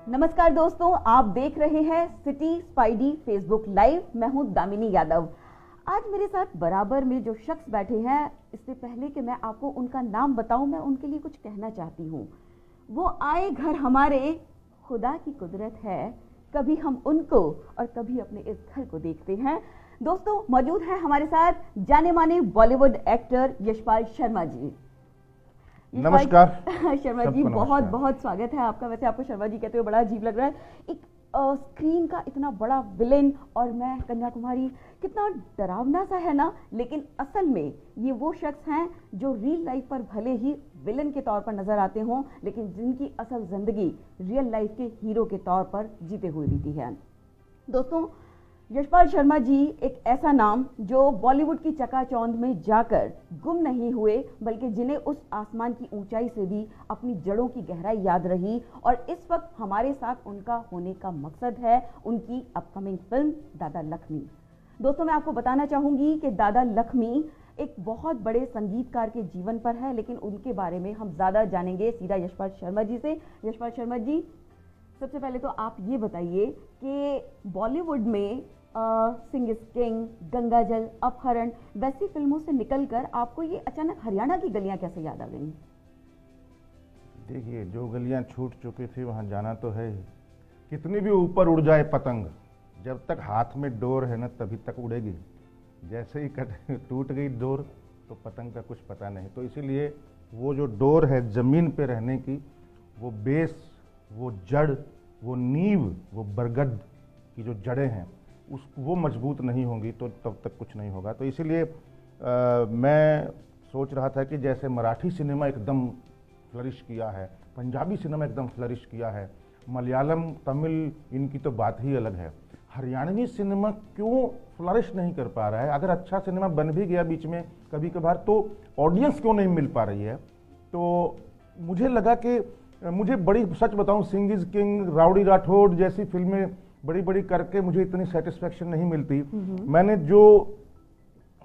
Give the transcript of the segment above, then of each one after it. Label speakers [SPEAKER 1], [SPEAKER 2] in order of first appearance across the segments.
[SPEAKER 1] नमस्कार दोस्तों, आप देख रहे हैं सिटी स्पाइडी फेसबुक लाइव। मैं हूं दामिनी यादव। आज मेरे साथ बराबर में जो शख्स बैठे हैं, इससे पहले कि मैं आपको उनका नाम बताऊं, मैं उनके लिए कुछ कहना चाहती हूं। वो आए घर हमारे, खुदा की कुदरत है, कभी हम उनको और कभी अपने इस घर को देखते हैं। दोस्तों, मौजूद है हमारे साथ जाने माने बॉलीवुड एक्टर यशपाल शर्मा जी।
[SPEAKER 2] नमस्कार
[SPEAKER 1] शर्मा जी, बहुत बहुत स्वागत है आपका। वैसे आपको शर्मा जी कहते हुए बड़ा अजीब लग रहा है। एक स्क्रीन का इतना बड़ा विलेन और मैं कन्याकुमारी, कितना डरावना सा है ना। लेकिन असल में ये वो शख्स हैं जो रियल लाइफ पर भले ही विलेन के तौर पर नजर आते हों, लेकिन जिनकी असल जिंदगी रियल लाइफ के हीरो के तौर पर जीते हुए बीती है। दोस्तों, यशपाल शर्मा जी एक ऐसा नाम जो बॉलीवुड की चकाचौंध में जाकर गुम नहीं हुए, बल्कि जिन्हें उस आसमान की ऊंचाई से भी अपनी जड़ों की गहराई याद रही। और इस वक्त हमारे साथ उनका होने का मकसद है उनकी अपकमिंग फिल्म दादा लक्ष्मी। दोस्तों, मैं आपको बताना चाहूंगी कि दादा लक्ष्मी एक बहुत बड़े संगीतकार के जीवन पर है, लेकिन उनके बारे में हम ज्यादा जानेंगे सीधा यशपाल शर्मा जी से। यशपाल शर्मा जी, सबसे पहले तो आप ये बताइए कि बॉलीवुड में सिंह इज किंग, गंगा जल, अपहरण वैसी फिल्मों से निकलकर आपको ये अचानक हरियाणा की गलियां कैसे याद आ गई?
[SPEAKER 2] देखिए, जो गलियां छूट चुकी थी वहां जाना तो है ही। कितनी भी ऊपर उड़ जाए पतंग, जब तक हाथ में डोर है ना तभी तक उड़ेगी। जैसे ही टूट गई डोर तो पतंग का कुछ पता नहीं। तो इसीलिए वो जो डोर है जमीन पे रहने की, वो बेस, वो जड़, वो नींव, वो बरगद की जो जड़ें हैं, वो मजबूत नहीं होंगी तो तब तक कुछ नहीं होगा। तो इसीलिए मैं सोच रहा था कि जैसे मराठी सिनेमा एकदम फ्लरिश किया है, पंजाबी सिनेमा एकदम फ्लरिश किया है, मलयालम, तमिल, इनकी तो बात ही अलग है, हरियाणवी सिनेमा क्यों फ्लरिश नहीं कर पा रहा है? अगर अच्छा सिनेमा बन भी गया बीच में कभी कभार, तो ऑडियंस क्यों नहीं मिल पा रही है? तो मुझे लगा कि मुझे बड़ी, सच बताऊं, Singh is king, rowdy Rathore जैसी फिल्में बड़ी बड़ी करके मुझे इतनी सेटिस्फेक्शन नहीं मिलती। मैंने जो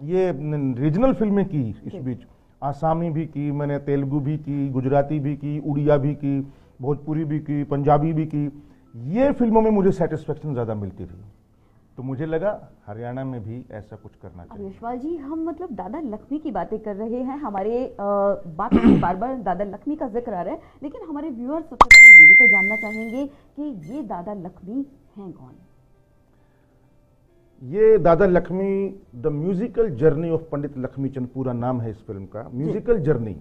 [SPEAKER 2] ये रीजनल फिल्में की इस बीच, आसामी भी की मैंने, तेलुगु भी की, गुजराती भी की, उड़िया भी की, भोजपुरी भी की, पंजाबी भी की, ये फिल्मों में मुझे सेटिस्फेक्शन ज़्यादा मिलती थी। तो मुझे लगा हरियाणा में भी ऐसा कुछ करना चाहिए।
[SPEAKER 1] यशपाल जी, हम मतलब दादा लक्ष्मी की बातें कर रहे हैं, हमारे बात में बार बार दादा लक्ष्मी का जिक्र आ रहा है, लेकिन हमारे व्यूअर्स सबसे पहले ये भी तो जानना चाहेंगे कि ये दादा लक्ष्मी हैं कौन?
[SPEAKER 2] ये Dada Lakshmi the musical journey of Pandit Lakshmichand पूरा नाम है इस फिल्म का। म्यूजिकल जर्नी,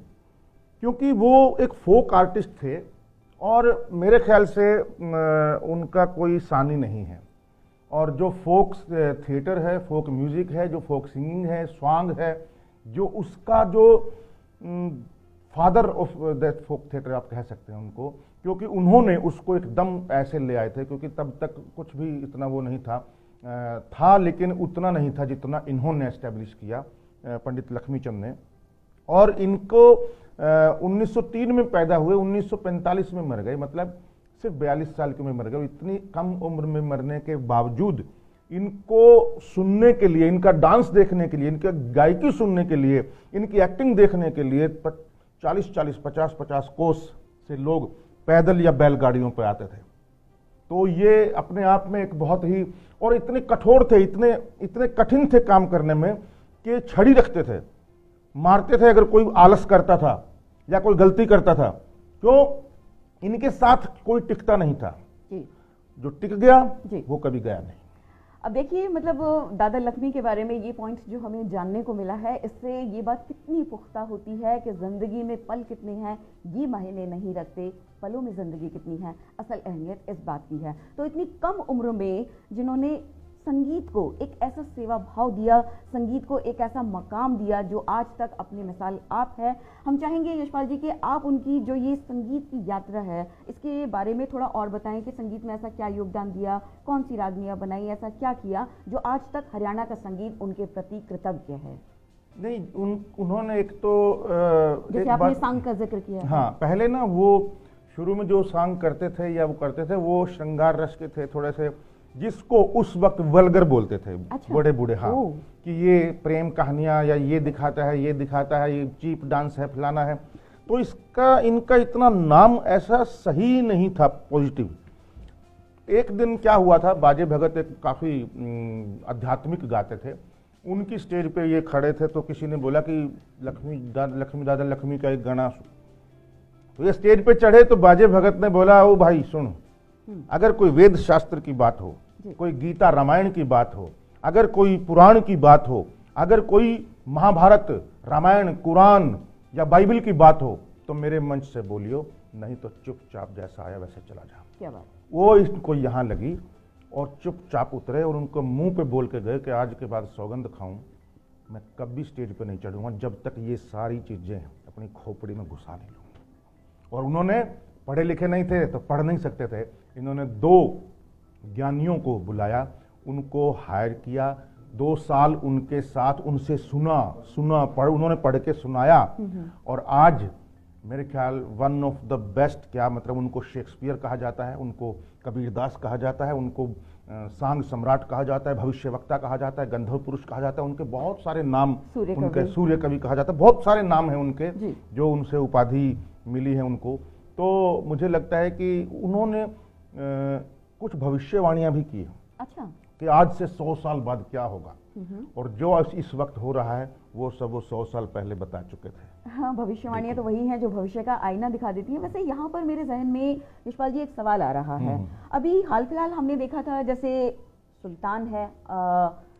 [SPEAKER 2] क्योंकि वो एक फोक आर्टिस्ट थे और मेरे ख्याल से उनका कोई सानी नहीं है। और जो फोक थिएटर है, फोक म्यूजिक है, जो फोक सिंगिंग है, सॉन्ग है, जो उसका जो father of that folk theatre आप कह सकते हैं उनको, क्योंकि उन्होंने उसको एकदम ऐसे ले आए थे। क्योंकि तब तक कुछ भी इतना वो नहीं था, लेकिन उतना नहीं था जितना इन्होंने एस्टेब्लिश किया पंडित लक्ष्मीचंद ने। और इनको 1903 में पैदा हुए, 1945 में मर गए, मतलब सिर्फ 42 साल की उम्र में मर गए। इतनी कम उम्र में मरने के बावजूद इनको सुनने के लिए, इनका डांस देखने के लिए, इनका गायकी सुनने के लिए, इनकी एक्टिंग देखने के लिए 40-40, 50-50 कोस से लोग पैदल या बैलगाड़ियों पर आते थे। तो ये अपने आप में एक बहुत ही, और इतने कठोर थे, इतने कठिन थे काम करने में कि छड़ी रखते थे, मारते थे अगर कोई आलस करता था या कोई गलती करता था। क्यों? इनके साथ कोई टिकता नहीं था जी। जो टिक गया वो कभी गया नहीं।
[SPEAKER 1] अब देखिए, मतलब दादा लक्ष्मी के बारे में ये पॉइंट्स जो हमें जानने को मिला है, इससे ये बात कितनी पुख्ता होती है कि जिंदगी में पल कितने हैं ये मायने नहीं रखते, पलों में जिंदगी कितनी है, असल अहमियत इस बात की है। तो इतनी कम उम्र में जिन्होंने संगीत को एक ऐसा सेवा भाव दिया, संगीत को एक ऐसा मकाम दिया जो आज तक अपनी मिसाल आप है। हम चाहेंगे यशपाल जी कि आप उनकी जो ये संगीत की यात्रा है, इसके बारे में थोड़ा और बताएं कि संगीत में ऐसा क्या योगदान दिया, कौन सी रागनियां बनाई, ऐसा क्या किया जो आज तक हरियाणा का संगीत उनके प्रति कृतज्ञ है।
[SPEAKER 2] नहीं, उन्होंने एक तो
[SPEAKER 1] जैसे आपने सॉन्ग का जिक्र किया।
[SPEAKER 2] हाँ, पहले ना वो शुरू में जो सॉन्ग करते थे या वो करते थे, वो श्रृंगार रस के थे, थोड़े से, जिसको उस वक्त वल्गर बोलते थे। अच्छा। बड़े बूढ़े, हाँ, कि ये प्रेम कहानियां या ये दिखाता है, ये दिखाता है, ये चीप डांस है, फलाना है। तो इनका इतना नाम ऐसा सही नहीं था पॉजिटिव। एक दिन क्या हुआ था, बाजे भगत एक काफी आध्यात्मिक गाते थे, उनकी स्टेज पे ये खड़े थे, तो किसी ने बोला कि लक्ष्मी दादा लक्ष्मी का एक गाना। तो ये स्टेज पे चढ़े तो बाजे भगत ने बोला, ओ भाई सुन, अगर कोई वेद शास्त्र की बात हो, कोई गीता रामायण की बात हो, अगर कोई पुराण की बात हो, अगर कोई महाभारत रामायण कुरान या बाइबल की बात हो, तो मेरे मंच से बोलियो, नहीं तो चुपचाप जैसा आया वैसे चला जा।
[SPEAKER 1] क्या बात।
[SPEAKER 2] वो इसको यहाँ लगी और चुपचाप उतरे और उनको मुंह पे बोल के गए कि आज के बाद सौगंध खाऊं, मैं कभी स्टेज पे नहीं चढ़ूंगा जब तक ये सारी चीजें अपनी खोपड़ी में घुसा नहीं लूंगा। और उन्होंने, पढ़े लिखे नहीं थे तो पढ़ नहीं सकते थे, इन्होंने 2 ज्ञानियों को बुलाया, उनको हायर किया, 2 साल उनके साथ उनसे उन्होंने पढ़ के सुनाया। और आज मेरे ख्याल वन ऑफ द बेस्ट, क्या मतलब, उनको शेक्सपियर कहा जाता है, उनको कबीरदास कहा जाता है, उनको सांग सम्राट कहा जाता है, भविष्यवक्ता कहा जाता है, गंधर्व पुरुष कहा जाता है, उनके बहुत सारे नाम, उनके सूर्य कवि कहा जाता है, बहुत सारे नाम हैं उनके जो उनसे उपाधि मिली है उनको। तो मुझे लगता है कि उन्होंने कुछ भविष्यवाणियां भी की।
[SPEAKER 1] अच्छा।
[SPEAKER 2] कि आज से 100 साल बाद क्या होगा, और जो इस वक्त हो रहा है वो सब वो 100 साल पहले बता चुके थे।
[SPEAKER 1] हाँ, भविष्यवाणियां तो वही हैं जो भविष्य का आईना दिखा देती हैं। वैसे यहाँ पर मेरे जहन में यशपाल जी एक सवाल आ रहा है। अभी हाल फिलहाल हमने देखा था, जैसे सुल्तान है,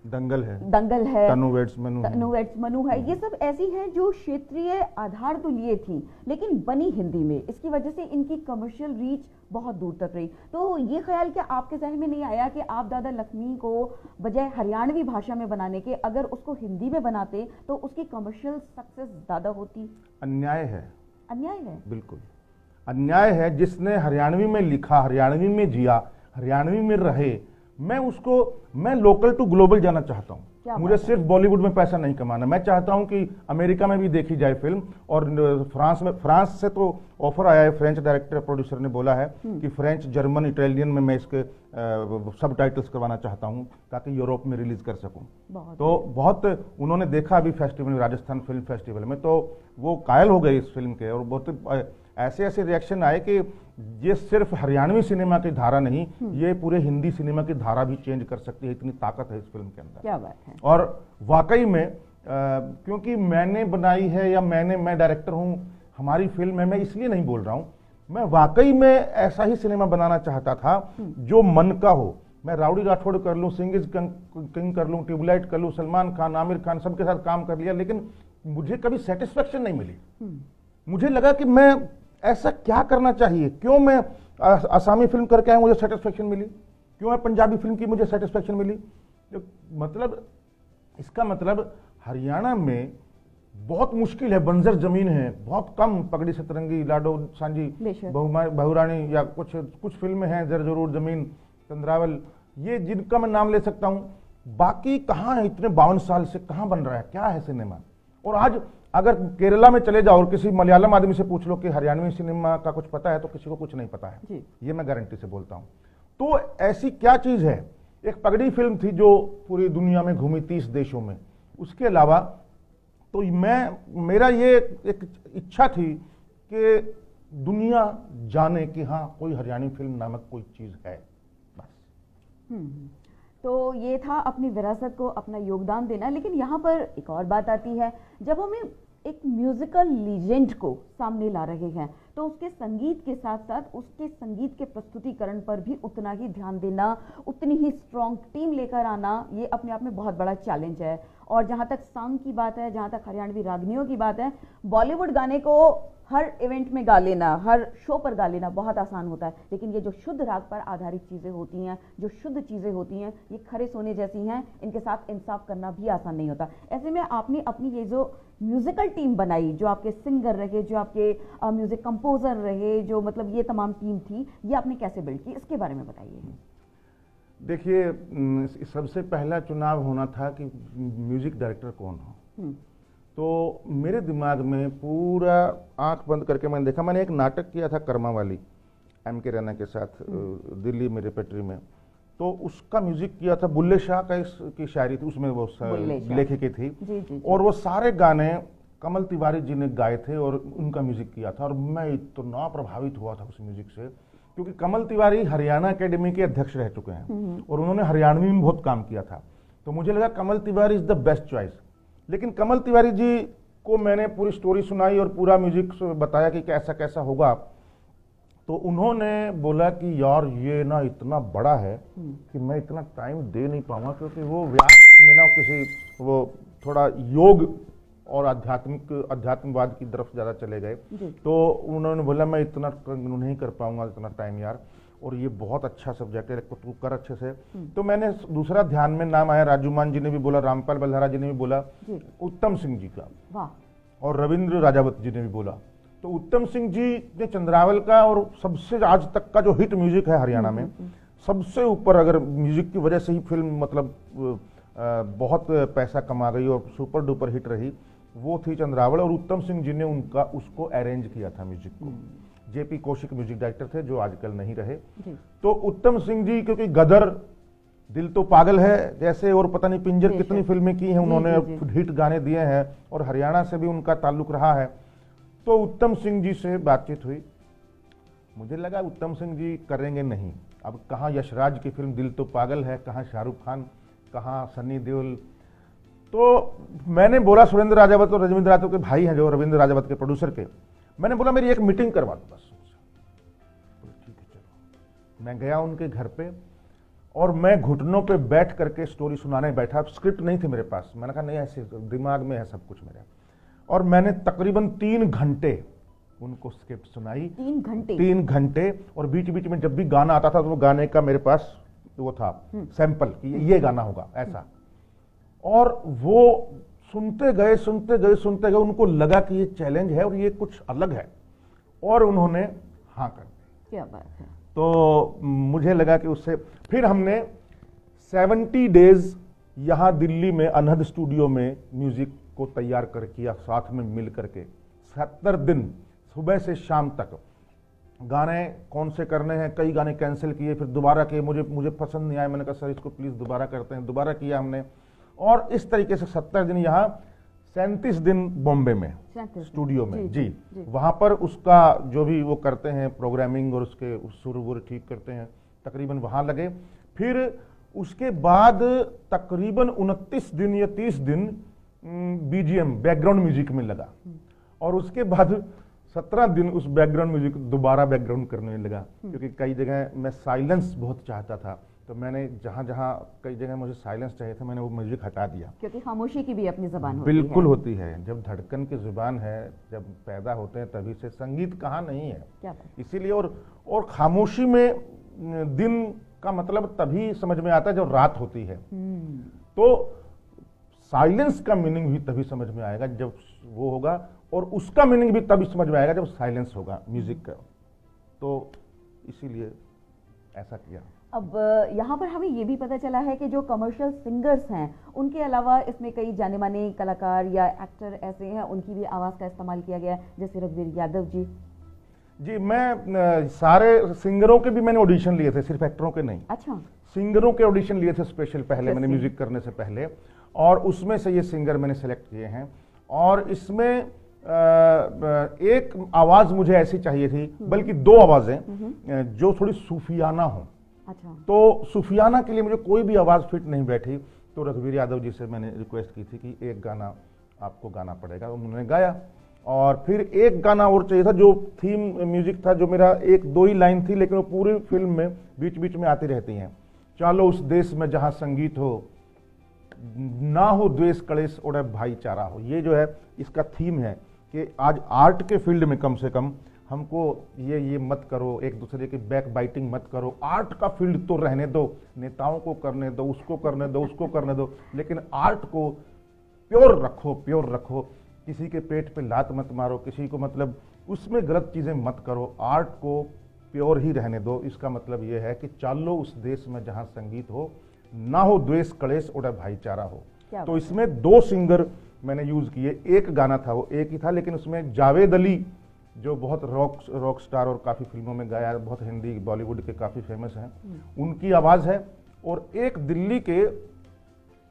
[SPEAKER 1] दंगल है, तनु वेड्स मनु है, ये सब ऐसी हैं जो क्षेत्रीय आधार तो लिए थी लेकिन बनी हिंदी में, इसकी वजह से इनकी कमर्शियल रीच बहुत दूर तक रही। तो ये ख्याल क्या आपके जहन में नहीं आया कि आप दादा लक्ष्मी को बजाय हरियाणवी भाषा में बनाने के अगर उसको हिंदी में बनाते तो उसकी कमर्शियल सक्सेस ज्यादा होती?
[SPEAKER 2] अन्याय है
[SPEAKER 3] बिल्कुल
[SPEAKER 2] अन्याय है। जिसने हरियाणवी में लिखा, हरियाणवी में जिया, हरियाणवी में रहे, मैं लोकल टू ग्लोबल जाना चाहता हूँ। मुझे सिर्फ बॉलीवुड में पैसा नहीं कमाना, मैं चाहता हूँ कि अमेरिका में भी देखी जाए फिल्म, और फ्रांस से तो ऑफर आया है, फ्रेंच डायरेक्टर प्रोड्यूसर ने बोला है कि फ्रेंच, जर्मन, इटालियन में मैं इसके सब टाइटल्स करवाना चाहता हूँ ताकि यूरोप में रिलीज कर सकूँ। तो बहुत उन्होंने देखा अभी फेस्टिवल, राजस्थान फिल्म फेस्टिवल में, तो वो कायल हो गए इस फिल्म के, और बहुत ऐसे रिएक्शन आए कि ये सिर्फ हरियाणवी सिनेमा की धारा नहीं, ये पूरे हिंदी सिनेमा की धारा भी चेंज कर सकती है, इतनी ताकत है इस फिल्म के अंदर।
[SPEAKER 1] क्या बात है।
[SPEAKER 2] और वाकई में क्योंकि मैंने बनाई है या मैं डायरेक्टर हूं, हमारी फिल्म है, मैं इसलिए नहीं बोल रहा हूं, मैं वाकई में ऐसा ही सिनेमा बनाना चाहता था जो मन का हो। मैं राउडी राठौड़ कर लूं, सिंह इज किंग कर लूं, ट्यूबलाइट कर लूं, सलमान खान, आमिर खान, सबके साथ काम कर लिया, लेकिन मुझे कभी सेटिस्फेक्शन नहीं मिली। मुझे लगा कि मैं ऐसा क्या करना चाहिए, क्यों मैं आसामी फिल्म करके आया मुझे सेटिस्फेक्शन मिली, क्यों मैं पंजाबी फिल्म की मुझे सेटिस्फेक्शन मिली। मतलब इसका मतलब हरियाणा में बहुत मुश्किल है, बंजर जमीन है, बहुत कम, पगड़ी सतरंगी, लाडो सांझी, बहुरानी, या कुछ फिल्में हैं, जर जरूर जमीन, चंद्रावल, ये जिनका मैं नाम ले सकता हूं। बाकी कहाँ है, इतने 52 साल से कहाँ बन रहा है, क्या है सिनेमा। और आज अगर केरला में चले जाओ और किसी मलयालम आदमी से पूछ लो कि हरियाणवी सिनेमा का कुछ पता है, तो किसी को कुछ नहीं पता है, ये मैं गारंटी से बोलता हूं। तो ऐसी क्या चीज है, एक पगड़ी फिल्म थी जो पूरी दुनिया में घूमी 30 देशों में, उसके अलावा तो मेरा ये एक इच्छा थी कि दुनिया जाने कि हाँ कोई हरियाणवी फिल्म नामक कोई चीज है, बस।
[SPEAKER 1] तो ये था अपनी विरासत को अपना योगदान देना। लेकिन यहाँ पर एक और बात आती है, जब हमें एक म्यूजिकल लीजेंड को सामने ला रहे हैं तो उसके संगीत के साथ साथ उसके संगीत के प्रस्तुतिकरण पर भी उतना ही ध्यान देना, उतनी ही स्ट्रॉन्ग टीम लेकर आना, ये अपने आप में बहुत बड़ा चैलेंज है। और जहाँ तक सॉन्ग की बात है, जहाँ तक हरियाणवी रागनियों की बात है, बॉलीवुड गाने को हर इवेंट में गा लेना, हर शो पर गा लेना बहुत आसान होता है, लेकिन ये जो शुद्ध राग पर आधारित चीज़ें होती हैं, जो शुद्ध चीज़ें होती हैं, ये खरे सोने जैसी हैं, इनके साथ इंसाफ करना भी आसान नहीं होता। ऐसे में आपने अपनी ये जो म्यूजिकल टीम बनाई, जो आपके सिंगर रहे, जो आपके म्यूजिक कंपोजर रहे, जो मतलब ये तमाम टीम थी, ये आपने कैसे बिल्ड की, इसके बारे में बताइए।
[SPEAKER 2] देखिए, सबसे पहला चुनाव होना था कि म्यूजिक डायरेक्टर कौन हो। तो मेरे दिमाग में पूरा आंख बंद करके मैंने देखा, मैंने एक नाटक किया था कर्मा वाली M.K. रैना के साथ दिल्ली में रेपेट्री में, तो उसका म्यूजिक किया था, बुल्ले शाह की शायरी थी, उसमें वो लेखिका थी जी। और वो सारे गाने कमल तिवारी जी ने गाए थे और उनका म्यूजिक किया था। और मैं इतना प्रभावित हुआ था उस म्यूजिक से, क्योंकि कमल तिवारी हरियाणा एकेडमी के अध्यक्ष रह चुके हैं और उन्होंने हरियाणवी में बहुत काम किया था, तो मुझे लगा Kamal Tiwari is the best choice. लेकिन कमल तिवारी जी को मैंने पूरी स्टोरी सुनाई और पूरा म्यूजिक बताया कि कैसा कैसा होगा, तो उन्होंने बोला कि यार ये ना इतना बड़ा है कि मैं इतना टाइम दे नहीं पाऊंगा, क्योंकि वो व्यास में ना किसी वो थोड़ा योग और अध्यात्मवाद की तरफ ज़्यादा चले गए, तो उन्होंने बोला मैं इतना नहीं कर पाऊंगा इतना टाइम यार, और ये बहुत अच्छा सब्जेक्ट है, तू कर अच्छे से। तो मैंने दूसरा ध्यान में नाम आया, राजू मान जी ने भी बोला, रामपाल बल्हारा जी ने भी बोला, उत्तम सिंह जी का, और रविंद्र राजावत जी ने भी बोला। तो उत्तम सिंह जी ने चंद्रावल का और सबसे आज तक का जो हिट म्यूजिक है हरियाणा में, सबसे ऊपर, अगर म्यूजिक की वजह से ही फिल्म मतलब बहुत पैसा कमा गई और सुपर डुपर हिट रही, वो थी चंद्रावल, और उत्तम सिंह जी ने उनका उसको अरेंज किया था म्यूजिक को। जेपी कौशिक म्यूजिक डायरेक्टर थे जो आजकल नहीं रहे। तो उत्तम सिंह जी, क्योंकि गदर, दिल तो पागल है जैसे, और पता नहीं पिंजर कितनी फिल्में की हैं उन्होंने, हिट गाने दिए हैं, और हरियाणा से भी उनका ताल्लुक रहा है। तो उत्तम सिंह जी से बातचीत हुई, मुझे लगा उत्तम सिंह जी करेंगे नहीं। अब कहाँ यशराज की फिल्म दिल तो पागल है, कहाँ शाहरुख खान, कहाँ सन्नी देओल। तो मैंने बोला, सुरेंद्र राजावत और रविंद्र राजावत के भाई हैं जो रविंद्र राजावत के प्रोड्यूसर के, मैंने बोला मेरी एक मीटिंग करवा दो बस। ठीक है चलो। मैं गया उनके घर पे और मैं घुटनों पे बैठ करके स्टोरी सुनाने बैठा। स्क्रिप्ट नहीं थी मेरे पास, मैंने कहा नहीं ऐसे दिमाग में है सब कुछ मेरे, और मैंने तकरीबन 3 घंटे उनको स्क्रिप्ट सुनाई। 3 घंटे, और बीच बीच में जब भी गाना आता था तो वो गाने का मेरे पास वो था सैंपल कि ये गाना होगा ऐसा, और वो सुनते गए सुनते गए सुनते गए, उनको लगा कि ये चैलेंज है और ये कुछ अलग है, और उन्होंने हाँ कर दी।
[SPEAKER 1] क्या बात है।
[SPEAKER 2] तो मुझे लगा कि उससे फिर हमने 70 डेज यहाँ दिल्ली में अनहद स्टूडियो में म्यूजिक को तैयार कर किया, साथ में मिल करके 70 दिन सुबह से शाम तक गाने कौन से करने हैं। कई गाने कैंसिल किए, फिर दोबारा किए, मुझे पसंद नहीं आया, मैंने कहा सर इसको प्लीज दोबारा करते हैं, दोबारा किया हमने, और इस तरीके से 70 दिन यहाँ, 37 दिन बॉम्बे में स्टूडियो में। जी। वहां पर उसका जो भी वो करते हैं प्रोग्रामिंग और उसके सुर वुर ठीक करते हैं, तकरीबन वहां लगे। फिर उसके बाद तकरीबन 29 दिन या 30 दिन बीजीएम बैकग्राउंड म्यूजिक में लगा, और उसके बाद 17 दिन उस बैकग्राउंड म्यूजिक दोबारा बैकग्राउंड करने लगा, क्योंकि कई जगह मैं साइलेंस बहुत चाहता था, तो मैंने जहां जहां कई जगह मुझे साइलेंस चाहिए था, मैंने वो म्यूजिक हटा दिया,
[SPEAKER 1] क्योंकि खामोशी की भी अपनी जुबान होती है।
[SPEAKER 2] बिल्कुल होती है, जब धड़कन की जुबान है, जब पैदा होते हैं तभी से, संगीत कहाँ नहीं है।
[SPEAKER 1] क्या
[SPEAKER 2] इसीलिए और खामोशी में दिन का मतलब तभी समझ में आता है जब रात होती है। तो साइलेंस का मीनिंग भी तभी समझ में आएगा जब वो होगा, और उसका मीनिंग भी तभी समझ में आएगा जब साइलेंस होगा म्यूजिक का। तो इसीलिए ऐसा किया।
[SPEAKER 1] अब यहाँ पर हमें ये भी पता चला है कि जो कमर्शियल सिंगर्स हैं, उनके अलावा इसमें कई जाने माने कलाकार या एक्टर ऐसे हैं, उनकी भी आवाज़ का इस्तेमाल किया गया है, जैसे रघुवीर यादव जी।
[SPEAKER 2] जी, मैं सारे सिंगरों के भी मैंने ऑडिशन लिए थे, सिर्फ एक्टरों के नहीं।
[SPEAKER 1] अच्छा।
[SPEAKER 2] सिंगरों के ऑडिशन लिए थे स्पेशल, पहले मैंने म्यूजिक करने से पहले, और उसमें से ये सिंगर मैंने सेलेक्ट किए हैं। और इसमें एक आवाज मुझे ऐसी चाहिए थी, बल्कि 2 आवाजें जो थोड़ी सूफियाना हो।
[SPEAKER 1] अच्छा।
[SPEAKER 2] तो सूफियाना के लिए मुझे कोई भी आवाज फिट नहीं बैठी, तो रघुवीर यादव जी से मैंने रिक्वेस्ट की थी कि एक गाना आपको गाना पड़ेगा, उन्होंने गाया। और फिर एक गाना और चाहिए था जो थीम म्यूजिक था, जो मेरा 1-2 ही लाइन थी, लेकिन वो पूरी फिल्म में बीच बीच में आती रहती हैं। चलो उस देश में जहां संगीत हो, ना हो द्वेष कलेश और भाईचारा हो। ये जो है इसका थीम है कि आज आर्ट के फील्ड में कम से कम हमको ये मत करो, एक दूसरे की बैक बाइटिंग मत करो। आर्ट का फील्ड तो रहने दो, नेताओं को करने दो, उसको करने दो, उसको करने दो, लेकिन आर्ट को प्योर रखो, प्योर रखो। किसी के पेट पे लात मत मारो, किसी को मतलब उसमें गलत चीजें मत करो, आर्ट को प्योर ही रहने दो। इसका मतलब ये है कि चलो उस देश में जहां संगीत हो, ना हो द्वेष कलेश और भाईचारा हो। तो इसमें 2 सिंगर मैंने यूज किए। एक गाना था वो एक ही था, लेकिन उसमें जावेद अली जो बहुत रॉक स्टार और काफी फिल्मों में गाया, बहुत हिंदी बॉलीवुड के काफी फेमस हैं, उनकी आवाज है। और एक दिल्ली के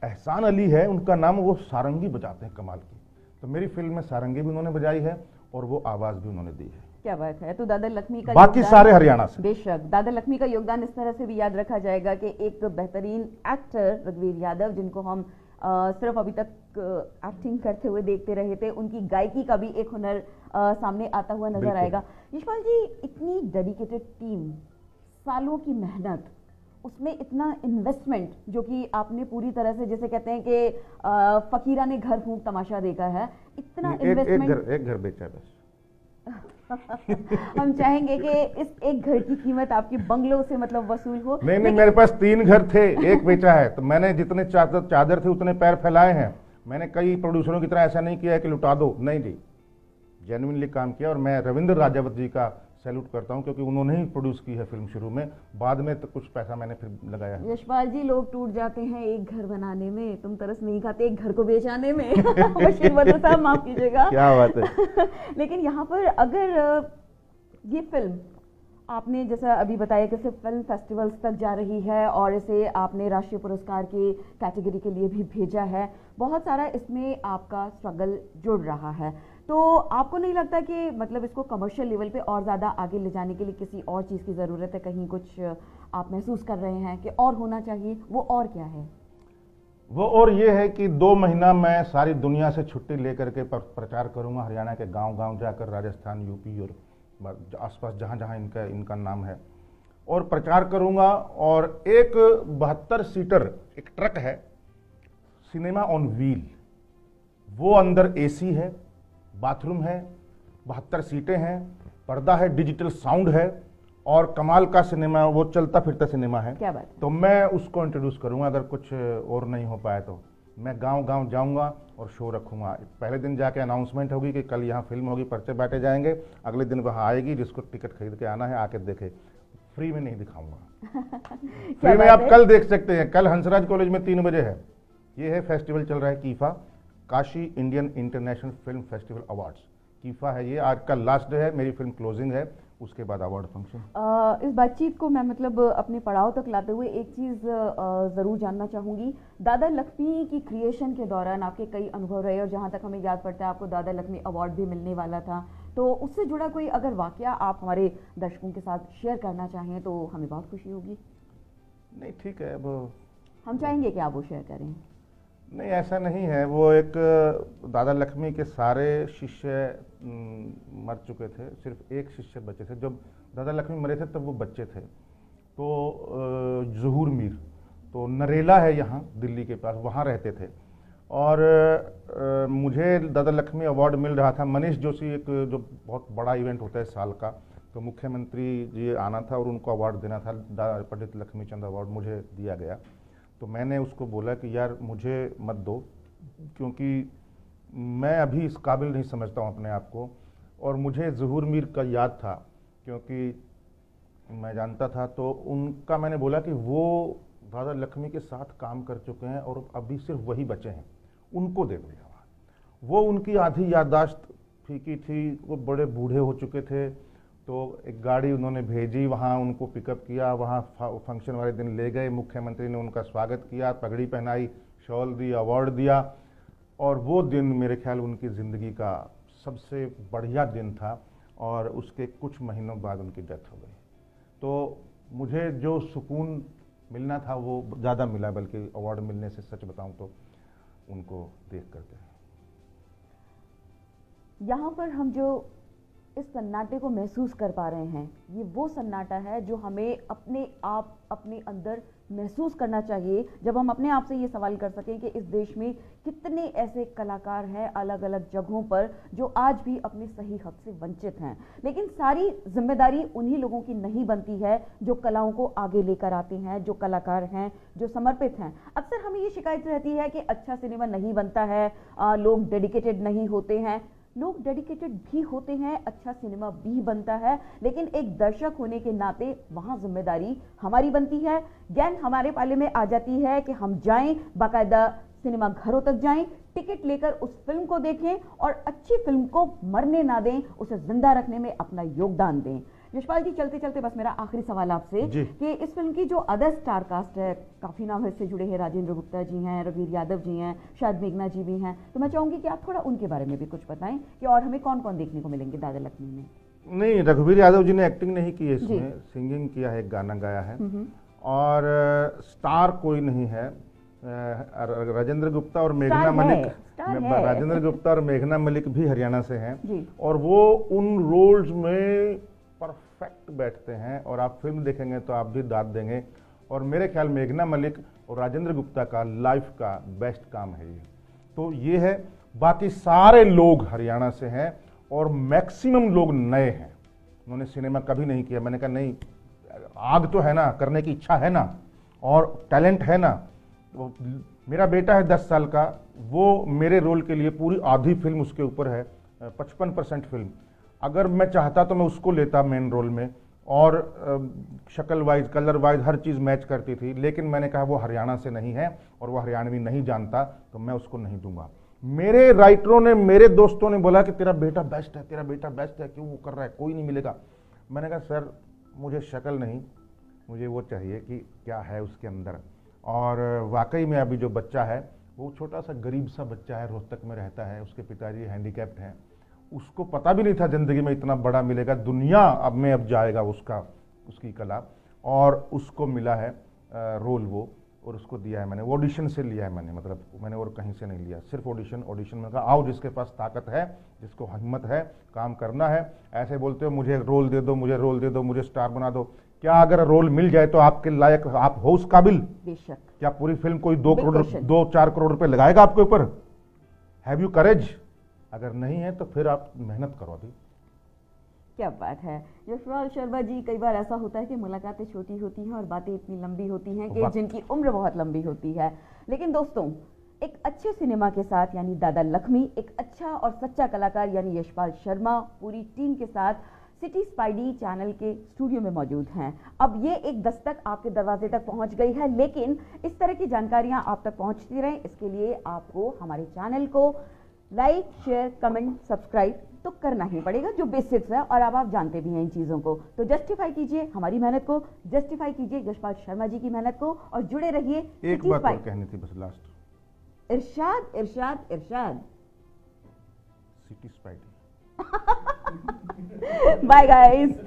[SPEAKER 2] एहसान अली है उनका नाम, वो सारंगी बजाते हैं कमाल की। तो मेरी फिल्म में सारंगी भी उन्होंने बजाई है और वो आवाज भी उन्होंने दी है।
[SPEAKER 1] क्या बात है। तो दादा लक्ष्मी का
[SPEAKER 2] बाकी सारे हरियाणा से।
[SPEAKER 1] बेशक दादा लक्ष्मी का योगदान इस तरह से भी याद रखा जाएगा कि एक बेहतरीन एक्टर रघुवीर यादव, जिनको हम सिर्फ अभी तक एक्टिंग करते हुए देखते रहे थे, उनकी गायकी का भी एक हुनर सामने आता हुआ नजर आएगा। यशपाल जी, इतनी डेडिकेटेड टीम, सालों की मेहनत, उसमें इतना इन्वेस्टमेंट, जो कि आपने पूरी तरह से, जैसे कहते हैं कि फकीरा ने घर फूंक तमाशा देखा है, इतना इन्वेस्टमेंट।
[SPEAKER 2] एक घर बेचा है बस।
[SPEAKER 1] हम चाहेंगे कि इस एक घर की कीमत आपकी बंगलों से मतलब वसूल हो।
[SPEAKER 2] नहीं, मेरे पास 3 घर थे, एक बेचा है। तो मैंने जितने चादर थे उतने पैर फैलाए हैं। मैंने कई प्रोड्यूसरों की तरह ऐसा नहीं किया है कि लुटा दो, नहीं जी, जेन्युइनली काम किया। और मैं रविंद्र राजावत जी का सैल्यूट करता हूं, क्योंकि उन्होंने ही प्रोड्यूस की है फिल्म शुरू में, बाद में तो कुछ पैसा मैंने फिर लगाया है।
[SPEAKER 1] यशपाल जी, लोग टूट जाते हैं एक घर बनाने में, तुम तरस नहीं खाते एक घर को बेचाने में। बशीर बद्र साहब, माफ कीजिएगा।
[SPEAKER 2] क्या बात है।
[SPEAKER 1] लेकिन यहाँ पर अगर ये फिल्म आपने जैसा अभी बताया कि सिर्फ फिल्म फेस्टिवल्स तक जा रही है और इसे आपने राष्ट्रीय पुरस्कार की कैटेगरी के लिए भी भेजा है, बहुत सारा इसमें आपका स्ट्रगल जुड़ रहा है, तो आपको नहीं लगता कि मतलब इसको कमर्शियल लेवल पे और ज़्यादा आगे ले जाने के लिए किसी और चीज़ की ज़रूरत है? कहीं कुछ आप महसूस कर रहे हैं कि और होना चाहिए, वो और क्या है?
[SPEAKER 2] वो और ये है कि 2 महीना मैं सारी दुनिया से छुट्टी लेकर के प्रचार करूंगा, हरियाणा के गांव-गांव जाकर, राजस्थान, यूपी और आसपास जहां इनका नाम है, और प्रचार करूंगा। और एक 72 सीटर एक ट्रक है, सिनेमा ऑन व्हील, वो अंदर एसी है, बाथरूम है, 72 सीटें हैं, पर्दा है, डिजिटल साउंड है, और कमाल का सिनेमा, वो चलता फिरता सिनेमा है।
[SPEAKER 1] क्या बात है।
[SPEAKER 2] तो मैं उसको इंट्रोड्यूस करूंगा, अगर कुछ और नहीं हो पाया तो मैं गांव-गांव जाऊंगा और शो रखूंगा। पहले दिन जाके अनाउंसमेंट होगी कि कल यहाँ फिल्म होगी, पर्चे बांटे जाएंगे, अगले दिन वहाँ आएगी, जिसको टिकट खरीद के आना है आके देखे। फ्री में नहीं दिखाऊंगा। फ्री में आप कल देख सकते हैं, कल हंसराज कॉलेज में 3 बजे है। ये है फेस्टिवल चल रहा है KIFFA, Kashi Indian International film festival awards, KIFFA है ये। आज का लास्ट डे है, मेरी फिल्म क्लोजिंग है, उसके बाद अवार्ड फंक्शन।
[SPEAKER 1] इस बातचीत को मैं मतलब अपने पड़ाव तक लाते हुए एक चीज़ ज़रूर जानना चाहूँगी। दादा लक्ष्मी की क्रिएशन के दौरान आपके कई अनुभव रहे, और जहाँ तक हमें याद पड़ता है आपको दादा लक्ष्मी अवार्ड भी मिलने वाला था, तो उससे जुड़ा कोई अगर वाकया आप हमारे दर्शकों के साथ शेयर करना चाहें तो हमें बहुत खुशी होगी।
[SPEAKER 2] नहीं, ठीक है, वो
[SPEAKER 1] हम चाहेंगे कि आप वो शेयर करें।
[SPEAKER 2] नहीं, ऐसा नहीं है। वो एक दादा लक्ष्मी के सारे शिष्य मर चुके थे, सिर्फ एक शिष्य बचे थे। जब दादा लक्ष्मी मरे थे तब वो बच्चे थे। तो ज़हूर मीर, तो नरेला है यहाँ दिल्ली के पास, वहाँ रहते थे। और मुझे दादा लक्ष्मी अवार्ड मिल रहा था। मनीष जोशी, एक जो बहुत बड़ा इवेंट होता है साल का, तो मुख्यमंत्री जी आना था और उनको अवार्ड देना था, पंडित लक्ष्मीचंद अवार्ड मुझे दिया गया। तो मैंने उसको बोला कि यार मुझे मत दो, क्योंकि मैं अभी इस काबिल नहीं समझता हूँ अपने आप को। और मुझे ज़हूर मीर का याद था, क्योंकि मैं जानता था, तो उनका मैंने बोला कि वो दादा लक्ष्मी के साथ काम कर चुके हैं और अभी सिर्फ वही बचे हैं, उनको दे दो अवार्ड। वो उनकी आधी याददाश्त फीकी थी, वो बड़े बूढ़े हो चुके थे। तो एक गाड़ी उन्होंने भेजी, वहाँ उनको पिकअप किया, वहाँ फंक्शन वाले दिन ले गए, मुख्यमंत्री ने उनका स्वागत किया, पगड़ी पहनाई, शॉल दी, अवार्ड दिया। और वो दिन मेरे ख्याल उनकी ज़िंदगी का सबसे बढ़िया दिन था, और उसके कुछ महीनों बाद उनकी डेथ हो गई। तो मुझे जो सुकून मिलना था वो ज़्यादा मिला, बल्कि अवार्ड मिलने से, सच बताऊं तो, उनको देख करके।
[SPEAKER 1] यहाँ पर हम जो इस सन्नाटे को महसूस कर पा रहे हैं, ये वो सन्नाटा है जो हमें अपने आप अपने अंदर महसूस करना चाहिए, जब हम अपने आप से ये सवाल कर सकें कि इस देश में कितने ऐसे कलाकार हैं अलग अलग जगहों पर जो आज भी अपने सही हक से वंचित हैं। लेकिन सारी जिम्मेदारी उन्हीं लोगों की नहीं बनती है जो कलाओं को आगे लेकर आते हैं, जो कलाकार हैं, जो समर्पित हैं। अक्सर हमें ये शिकायत रहती है कि अच्छा सिनेमा नहीं बनता है, लोग डेडिकेटेड नहीं होते हैं। लोग डेडिकेटेड भी होते हैं, अच्छा सिनेमा भी बनता है, लेकिन एक दर्शक होने के नाते वहाँ जिम्मेदारी हमारी बनती है। ज्ञान हमारे पाले में आ जाती है कि हम जाएं, बाकायदा सिनेमा घरों तक जाएं, टिकट लेकर उस फिल्म को देखें और अच्छी फिल्म को मरने ना दें, उसे जिंदा रखने में अपना योगदान दें। यशपाल जी, चलते चलते बस मेरा आखिरी सवाल आपसे कि इस फिल्म की जो अदर स्टार कास्ट है, काफ़ी नाम इससे जुड़े हैं, राजेंद्र गुप्ता जी हैं, रघुवीर यादव जी हैं, शायद मेघना जी भी हैं, तो मैं चाहूँगी कि आप थोड़ा उनके बारे में भी कुछ बताएं कि और हमें कौन कौन देखने को मिलेंगे दादा लक्ष्मी में।
[SPEAKER 2] नहीं, रघुवीर यादव जी ने एक्टिंग नहीं की है
[SPEAKER 1] जी।
[SPEAKER 2] इसमें, सिंगिंग किया है, एक गाना गाया है।
[SPEAKER 1] हम्म।
[SPEAKER 2] और स्टार कोई नहीं है। राजेंद्र गुप्ता और मेघना
[SPEAKER 1] स्टार है,
[SPEAKER 2] मलिक,
[SPEAKER 1] स्टार है।
[SPEAKER 2] राजेंद्र गुप्ता और मेघना मलिक भी हरियाणा से हैं
[SPEAKER 1] जी।
[SPEAKER 2] और वो उन रोल्स में परफेक्ट बैठते हैं और आप फिल्म देखेंगे तो आप भी दाद देंगे। और मेरे ख्याल मेघना मलिक और राजेंद्र गुप्ता का लाइफ का बेस्ट काम है ये। तो ये है, बाकी सारे लोग हरियाणा से हैं और मैक्सिमम लोग नए हैं, उन्होंने सिनेमा कभी नहीं किया। मैंने कहा नहीं, आग तो है ना, करने की इच्छा है ना और टैलेंट है ना। वो मेरा बेटा है 10 साल का, वो मेरे रोल के लिए पूरी आधी फिल्म उसके ऊपर है, 55% फिल्म। अगर मैं चाहता तो मैं उसको लेता मेन रोल में और शक्ल वाइज, कलर वाइज हर चीज़ मैच करती थी, लेकिन मैंने कहा वो हरियाणा से नहीं है और वो हरियाणवी नहीं जानता, तो मैं उसको नहीं दूंगा। मेरे राइटरों ने, मेरे दोस्तों ने बोला कि तेरा बेटा बेस्ट है, तेरा बेटा बेस्ट है, क्यों वो कर रहा है, कोई नहीं मिलेगा। मैंने कहा सर मुझे शक्ल नहीं, मुझे वो चाहिए कि क्या है उसके अंदर। और वाकई में अभी जो बच्चा है वो छोटा सा गरीब सा बच्चा है, रोहतक में रहता है, उसके पिताजी हैंडीकैप्ड हैं, उसको पता भी नहीं था ज़िंदगी में इतना बड़ा मिलेगा, दुनिया अब जाएगा उसकी कला, और उसको मिला है रोल वो, और उसको दिया है मैंने, ऑडिशन से लिया है मैंने, मतलब मैंने और कहीं से नहीं लिया, सिर्फ ऑडिशन में कहा आओ जिसके पास ताकत है, जिसको हिम्मत है, काम करना है। ऐसे बोलते हो मुझे रोल दे दो, मुझे रोल दे दो, मुझे स्टार बना दो, क्या अगर रोल मिल जाए तो आपके लायक आप हो उस काबिल?
[SPEAKER 1] बेशक।
[SPEAKER 2] क्या पूरी फिल्म कोई 2-4 करोड़ रुपए लगाएगा आपके ऊपर? हैव यू करेज? अगर नहीं है तो फिर आप मेहनत करो अभी।
[SPEAKER 1] क्या बात है यशपाल शर्मा जी, कई बार ऐसा होता है कि मुलाकातें छोटी होती हैं और बातें इतनी लंबी होती हैं कि जिनकी उम्र बहुत लंबी होती है। लेकिन दोस्तों, एक अच्छे सिनेमा के साथ यानी दादा लक्ष्मी, एक अच्छा और सच्चा कलाकार यानी यशपाल शर्मा पूरी टीम के साथ सिटी स्पाइडी चैनल के स्टूडियो में मौजूद हैं। अब ये एक दस्तक आपके दरवाजे तक पहुंच गई है, लेकिन इस तरह की जानकारियां आप तक पहुंचती रहें, इसके लिए आपको हमारे चैनल को लाइक, शेयर, कमेंट, सब्सक्राइब तो करना ही पड़ेगा, जो बेसिक्स है, और अब आप जानते भी हैं इन चीज़ों को। तो जस्टिफाई कीजिए हमारी मेहनत को, जस्टिफाई कीजिए यशपाल शर्मा जी की मेहनत को, और जुड़े रहिए।
[SPEAKER 2] एक बात और कहनी थी बस लास्ट,
[SPEAKER 1] इरशाद इरशाद इरशाद।
[SPEAKER 2] City spidey.
[SPEAKER 1] Bye guys.